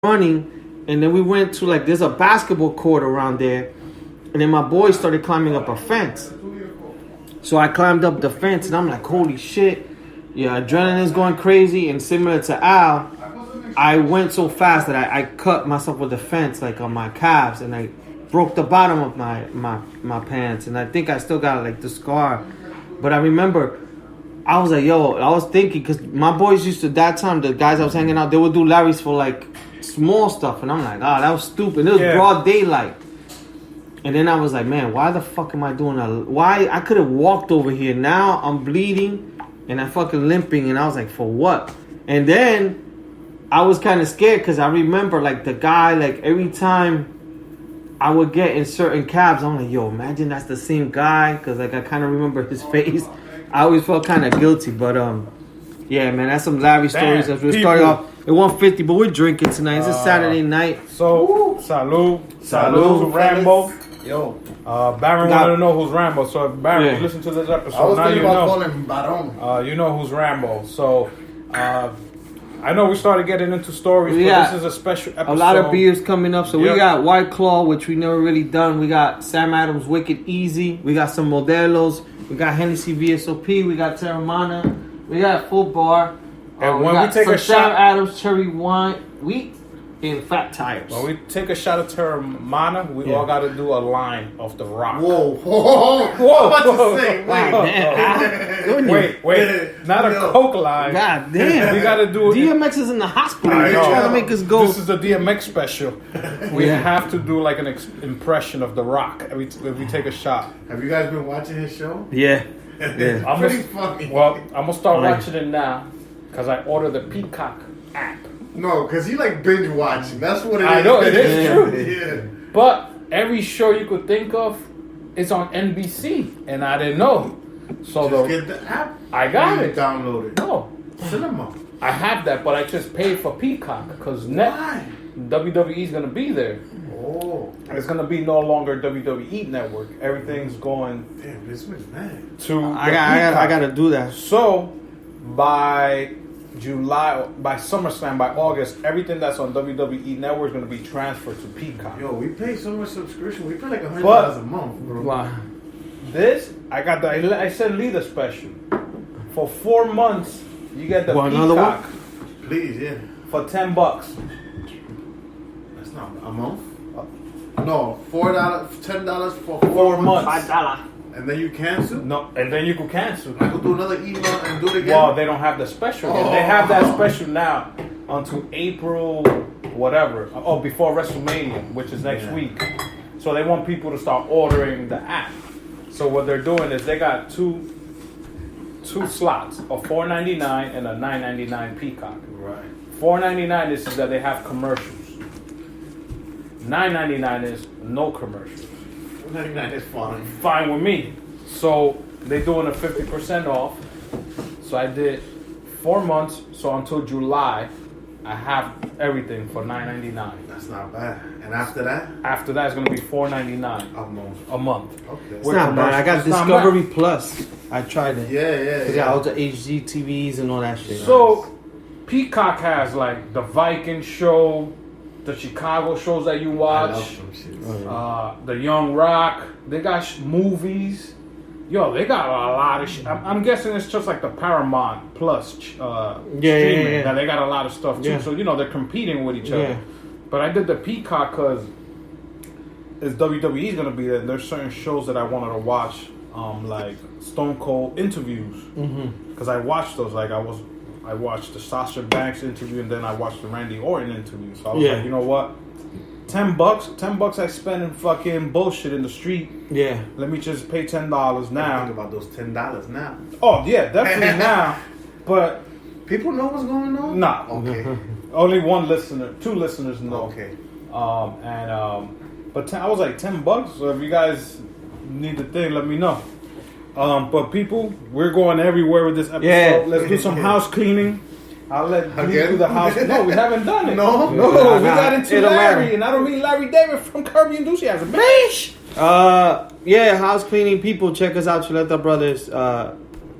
running, and then we went to like there's a basketball court around there, and then my boys started climbing up a fence. So I climbed up the fence, and I'm like, holy shit, yeah, adrenaline is going crazy. And similar to Al, I went so fast that I cut myself with the fence, like on my calves, and I broke the bottom of my pants, and I think I still got like the scar. But I remember, I was like, yo, I was thinking, because my boys used to, that time, the guys I was hanging out, they would do Larry's for like small stuff, and I'm like, oh, that was stupid. It was broad daylight. And then I was like, man, why the fuck am I doing that? Why? I could have walked over here. Now I'm bleeding and I'm fucking limping, and I was like, for what? And then I was kind of scared because I remember like the guy, like every time I would get in certain cabs, I'm like, yo, imagine that's the same guy, because like I kind of remember his face. I always felt kind of guilty, but yeah, man, that's some Larry stories. As we started off at 150, but we're drinking tonight. It's a Saturday night. So, salud, Rambo. Yo, Baron wanted to know who's Rambo. So if Baron was listening to this episode, now you know. Calling Baron. You know who's Rambo. So, I know we started getting into stories, but this is a special episode. A lot of beers coming up. So we got White Claw, which we never really done. We got Sam Adams Wicked Easy. We got some Modelos. We got Hennessy VSOP. We got Terramana. We got Full Bar. And when we take a shot, Sam Adams Cherry Wine. Wheat and Fat Tires. When we take a shot of Terramana, we all got to do a line of the rock. Whoa. I'm about to say, wait. Not a Coke line. God damn. We got to do it. DMX is in the hospital. They're trying to make us go. This is the DMX special. We have to do like an impression of the rock if we take a shot. Have you guys been watching his show? Yeah. Pretty funny. Well, I'm going to start watching it now because I ordered the Peacock app. No, because he like binge watching. That's what it is. I know, it is true. Yeah. But every show you could think of is on NBC, and I didn't know. So Just get the app. I got it. Download it. No. Cinema. I have that, but I just paid for Peacock because WWE is going to be there. Oh. It's going to be no longer WWE Network. Everything's going Damn, this was mad. to I got to do that. So by July, by SummerSlam, by August, everything that's on WWE Network is going to be transferred to Peacock. Yo, we pay so much subscription. We pay like $100 a month, bro. Wow. This, I got the, I said leader special. For 4 months, you get the Peacock. Please, yeah. For $10. That's not a month. No, $4, $10 for 4 months. $5. And then you cancel? No, and then you could cancel. I could do another email and do it again? Well, they don't have the special yet. They have that special now until April, whatever. Oh, before WrestleMania, which is next week. So they want people to start ordering the app. So what they're doing is they got two slots, a $4.99 and a $9.99 Peacock. Right. $4.99 is that they have commercials. $9.99 is no commercials. $99 is fine. Fine with me. So they doing a 50% off. So I did 4 months. So until July, I have everything for $9.99. That's not bad. And after that? After that, it's gonna be $4.99 a month. Okay. It's not bad. I got Discovery Plus. I tried it. Yeah. They got all the HD TVs and all that shit. So Peacock has like the Viking show, the Chicago shows that you watch, I love some shit. the Young Rock. They got movies. Yo, they got a lot of shit. I'm guessing it's just like the Paramount Plus streaming. Yeah. That they got a lot of stuff too. Yeah. So they're competing with each other. Yeah. But I did the Peacock because it's WWE's gonna be there. And there's certain shows that I wanted to watch, like Stone Cold interviews, because I watched those. Like I watched the Sasha Banks interview, and then I watched the Randy Orton interview. So I was like, you know what? $10 I spend in fucking bullshit in the street. Yeah. Let me just pay $10 now. Think about those $10 now. Oh yeah, definitely now. But people know what's going on? nah. Okay. Only two listeners know. Okay. But I was like $10. So if you guys need the thing, let me know. But people, we're going everywhere with this episode. Yeah. Let's do some house cleaning. I'll let you do the house. No, we haven't done it. No, we got into Larry, and I don't mean Larry David from Curb Your Enthusiasm. Bitch. Yeah, house cleaning people. Check us out, Chuleta Brothers.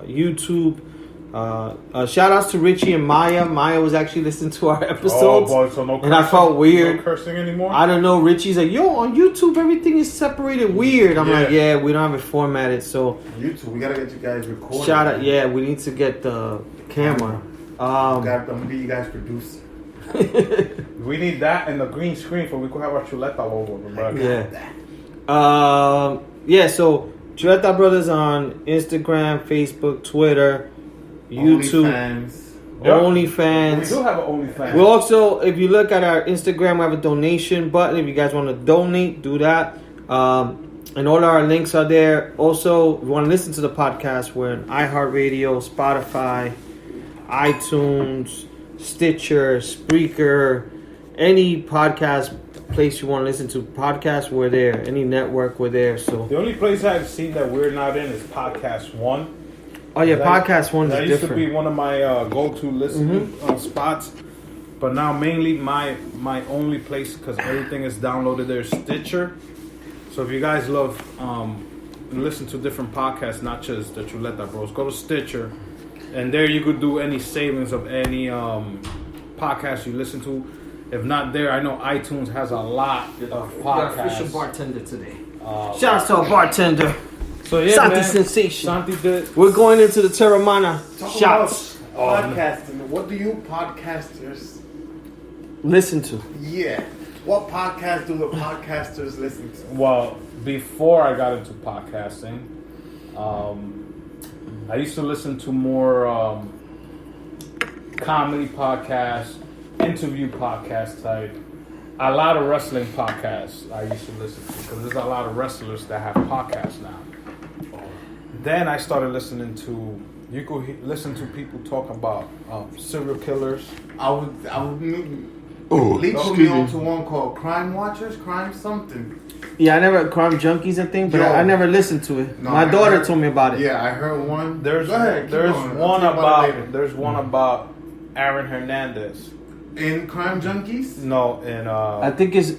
YouTube, Shout outs to Richie and Maya. Maya was actually listening to our Oh episodes. boy, so no cursing, and I felt weird. No cursing anymore? I don't know. Richie's like, yo, on YouTube, everything is separated weird. I'm like, yeah, we don't have it formatted. So, YouTube, we gotta get you guys recorded. shout out. Yeah, we need to get the camera. I'm gonna be you guys producer. We need that and the green screen so we could have our Chuleta logo. Bro. Yeah. So, Chuleta Brothers on Instagram, Facebook, Twitter, YouTube, OnlyFans. We do have an OnlyFans. We also, if you look at our Instagram, we have a donation button. If you guys want to donate, do that. And all our links are there. Also, if you want to listen to the podcast, we're on iHeartRadio, Spotify, iTunes, Stitcher, Spreaker, any podcast place you want to listen to podcasts, we're there. Any network, we're there. So the only place I've seen that we're not in is Podcast One. Oh yeah, Podcast One is that different. That used to be one of my go-to listening spots, but now mainly my only place, because everything is downloaded there, is Stitcher. So if you guys love listen to different podcasts, not just the Chuleta Bros, go to Stitcher, and there you could do any savings of any podcast you listen to. If not there, I know iTunes has a lot of podcasts. Our official bartender today. Shout out to our bartender. So yeah, Santi man. Sensation. Santi did. We're going into the Terramana shots. Podcasting. What do you podcasters Listen to. Yeah. What podcast do the podcasters listen to? Well, before I got into podcasting, I used to listen to more comedy podcasts, interview podcast type. A lot of wrestling podcasts I used to listen to, because there's a lot of wrestlers that have podcasts now. Then I started listening to, you could listen to people talk about serial killers. I would Lee put me on to one called Crime Watchers, Crime something. Yeah, I never, Crime Junkies, I think, but I never listened to it. No, My daughter told me about it. Yeah, I heard one. There's one about Aaron Hernandez. In Crime Junkies? No, in I think it's...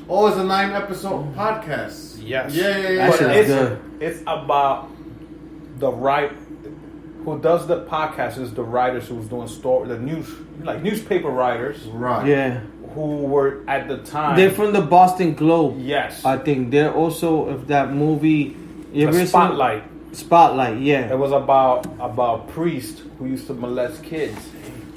Oh, it's a 9-episode podcast. Yes. Yeah. That shit's good. It's about the who does the podcast is the writers who was doing the news, like newspaper writers. Right. Yeah. Who were at the time. They're from the Boston Globe. Yes. I think they're also of that movie. The Spotlight. Spotlight, yeah. It was about priests who used to molest kids.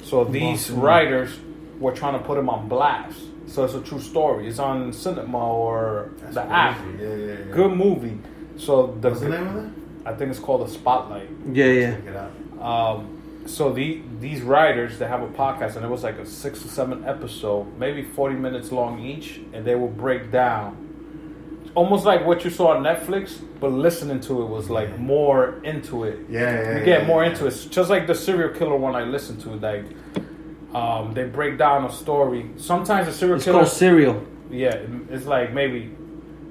So these writers were trying to put him on blast. So it's a true story. It's on cinema or the app. Yeah. Good movie. So what's the name of it? I think it's called The Spotlight. Yeah. Check it out. So these writers, they have a podcast, and it was like a 6 or 7 episode, maybe 40 minutes long each, and they will break down, almost like what you saw on Netflix, but listening to it was like more into it. Yeah. You get more into it. It's just like the serial killer one I listened to. Like, they break down a story. Sometimes the serial killer. It's called Serial. Yeah, it's like maybe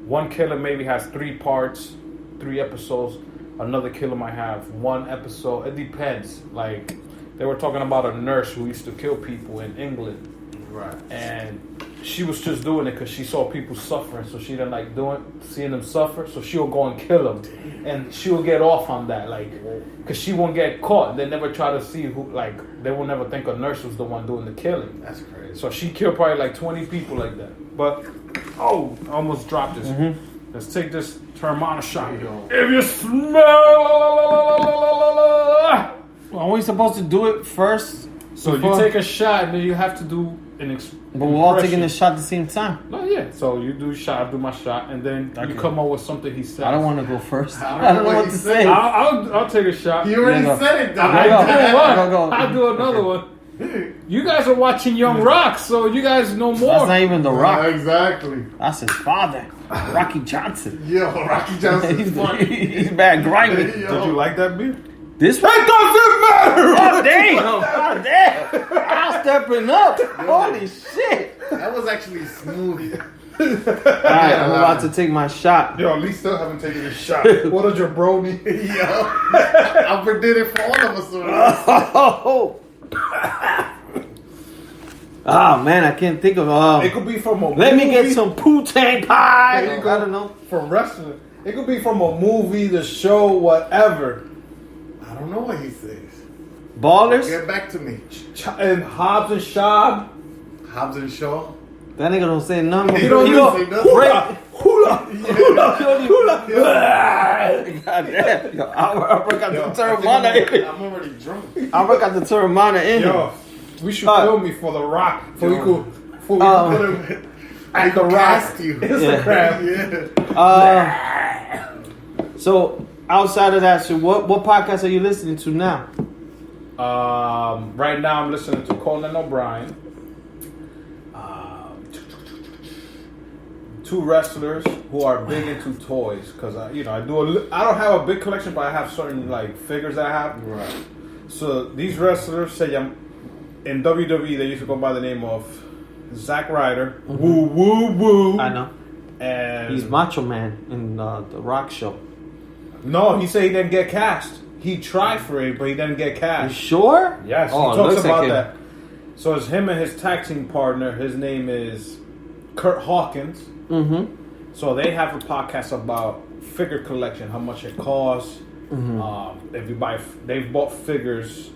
one killer maybe has 3 parts, 3 episodes. Another killer might have 1 episode. It depends. Like, they were talking about a nurse who used to kill people in England. Right. And she was just doing it because she saw people suffering, so she didn't like seeing them suffer, so she'll go and kill them. And she'll get off on that, like, because she won't get caught. They never try to see who, like, they will never think a nurse was the one doing the killing. That's crazy. So she killed probably like 20 people like that. But, I almost dropped this. Let's take this Terramana shot. If you smell... Are we supposed to do it first? So you take a shot, and then you have to do an But we're all taking the shot at the same time. No, yeah. So you do a shot, I do my shot, and then you come up with something he says. I don't want to go first. I I don't know what to say. I'll take a shot. He already said it, though. I'll do another one. You guys are watching Young Rock, so you guys know more. That's not even The Rock. Exactly. That's his father, Rocky Johnson. Yo, Rocky Johnson's funny. He's bad grimy. Yo. Did you like that beer? This one? It doesn't matter! God damn! God damn! I'm stepping up. Holy shit! That was actually smooth. Alright, I'm about to take my shot. Yo, at least still haven't taken a shot. What did your bro need? Yo, I overdid it for all of us already. Oh man, I can't think of It could be from a Let movie. me get some poutine pie. There you go. I don't know. From wrestling. It could be from a movie, the show, whatever. I don't know what he says. Ballers. Get back to me. And Hobbs and Shaw. Hobbs and Shaw. That nigga don't say nothing. He don't say nothing. Hula. God damn. Yo, Albert got the Terramana in it. I'm already drunk. Albert got the Terramana in Yo, it. we should film me for The Rock. For we could put him at The Rock. Instagram. Yeah. So outside of that, so what podcast are you listening to now? Right now I'm listening to Conan O'Brien. Two wrestlers who are big into toys, because I don't have a big collection, but I have certain like figures that I have. Right. So these wrestlers in WWE they used to go by the name of Zack Ryder. Mm-hmm. Woo woo woo. I know. And He's Macho Man in the Rock show. no, he said he didn't get cast. He tried for it, but he didn't get You cast. sure? Yes, Oh, he talks looks about like that. So it's him and his tag team partner. His name is Kurt Hawkins. Mm-hmm. So they have a podcast about figure collection, how much it costs. Mm-hmm. If you buy, they've bought figures.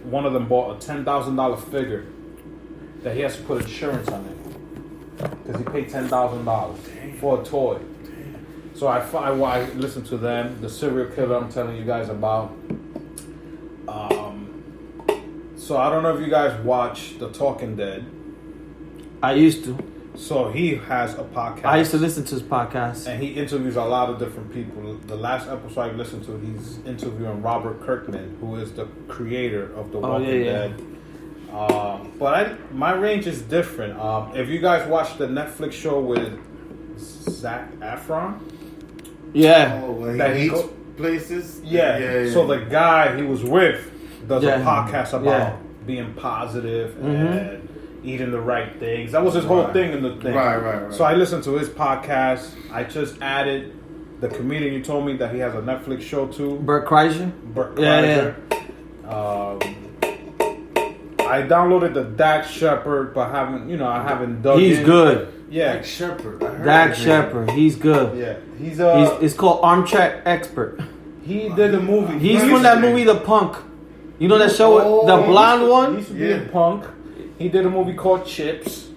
One of them bought a $10,000 figure that he has to put insurance on it because he paid $10,000 for a toy. So I listen to them. The serial killer I'm telling you guys about. So I don't know if you guys watch The Talking Dead. I used to. So he has a podcast. I used to listen to his podcast. And he interviews a lot of different people. The last episode I listened to, he's interviewing Robert Kirkman, who is the creator of The Walking Dead. But my range is different. If you guys watch the Netflix show with Zac Efron, Yeah. Oh, well, That he he eats go- places. yeah. So the guy he was with does Yeah. a podcast about Yeah. being positive Mm-hmm. and eating the right things. That was his whole Right. thing in the thing. Right. So I listened to his podcast. I just added the comedian you told me that he has a Netflix show too. Bert Kreischer. Bert Yeah, Kreischer. I downloaded the Dax Shepard, but I haven't dug He's in. good. Yeah, Dak Shepard. I heard Dak his name. Shepard. He's good. yeah. He's It's called Armchair Expert. he did a movie. He's He from used that to- movie, The Punk. You know that show, the blonde He one? used to be a punk. He did a movie called Chips.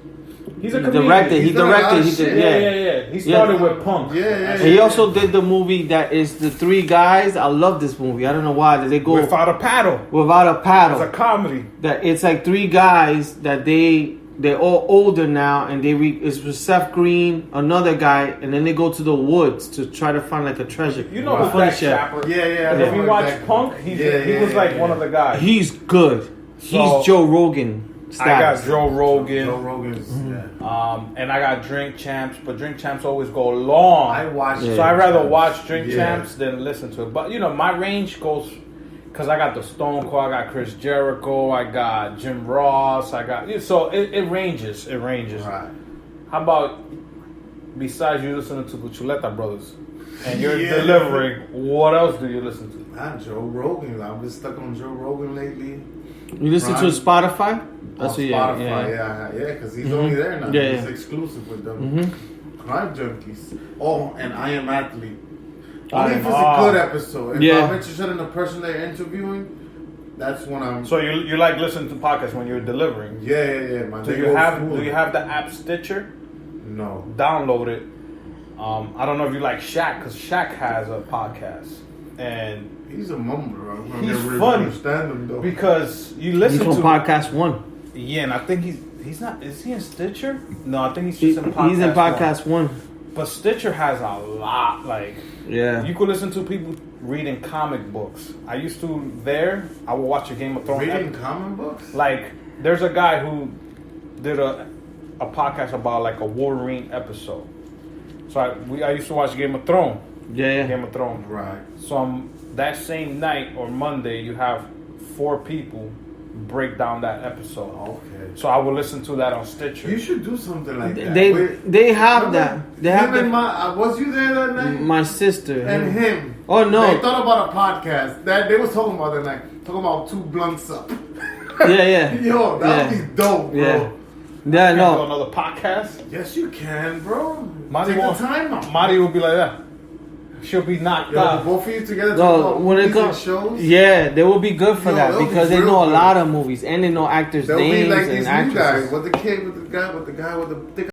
He's a He comedian. directed. He He's done a lot directed. of He shit. did. Yeah. Yeah. He started with Punk. Yeah. And he also did the movie that is The Three Guys. I love this movie. I don't know why. They go Without a Paddle. without a It's a paddle. comedy. That it's like three guys that they're all older now, and it's with Seth Green, another guy, and then they go to the woods to try to find like a treasure. You know The who's funny that shit. Shepard? Yeah. And if you watch Punk, he was like one of the guys. He's good. So- He's Joe Rogan. I got Status. Joe Rogan. Joe Rogan's. Mm-hmm. Yeah. And I got Drink Champs, but Drink Champs always go long. I watched. Yeah. So I'd rather watch Drink Yeah. Champs than listen to it. But my range goes because I got the Stone Cold, I got Chris Jericho, I got Jim Ross, I got so it ranges. It ranges. Right. How about besides you listening to the Chuleta Brothers and you're Yeah. delivering, what else do you listen to? Not Joe Rogan. I've been stuck on Joe Rogan lately. You listen to Spotify? That's on what. Spotify, Yeah. because he's only there now. Yeah, He's yeah. exclusive with them. Mm-hmm. Crime Junkies. Oh, and I Am Athlete. Only if it's a Ah. good episode. If Yeah. I'm interested in the person they're interviewing, that's when I'm. So you like listening to podcasts when you're delivering? Yeah. Man, Do they you go have full. do you have the app Stitcher? No. Download it. I don't know if you like Shaq because Shaq has a podcast and He's a mumbler. I'm gonna He's really funny. understand him though. because you He's listen from to Podcast One. yeah, and I think he's not. Is he in Stitcher? No, I think he's just in podcast. He's in Podcast One. But Stitcher has a lot. Like Yeah. you could listen to people reading comic books. I used to I would watch a Game of Thrones. Reading comic books? Like there's a guy who did a podcast about like a Wolverine episode. So I used to watch Game of Thrones. Yeah. Game of Thrones. Right. So that same night or Monday, you have 4 people break down that episode. Okay. So I will listen to that on Stitcher. You should do something like that. They have that. They have him and that. was you there that night? My sister And him. Oh no. They thought about a podcast that they was talking about that night. Talking about 2 blunts up. Yeah. Yo, that would be dope, bro. Yeah. Yeah. Do No. another podcast. Yes, you can, bro. Marty Take the won't- time out. Marty will be like that. she'll be knocked Yo, out. both of you together. No, when it comes, shows. yeah, they will be good for Yo, that they'll be because they real know a good. lot of movies and they know actors' They'll be names like and these new actresses. guys. What the kid with the guy with the thick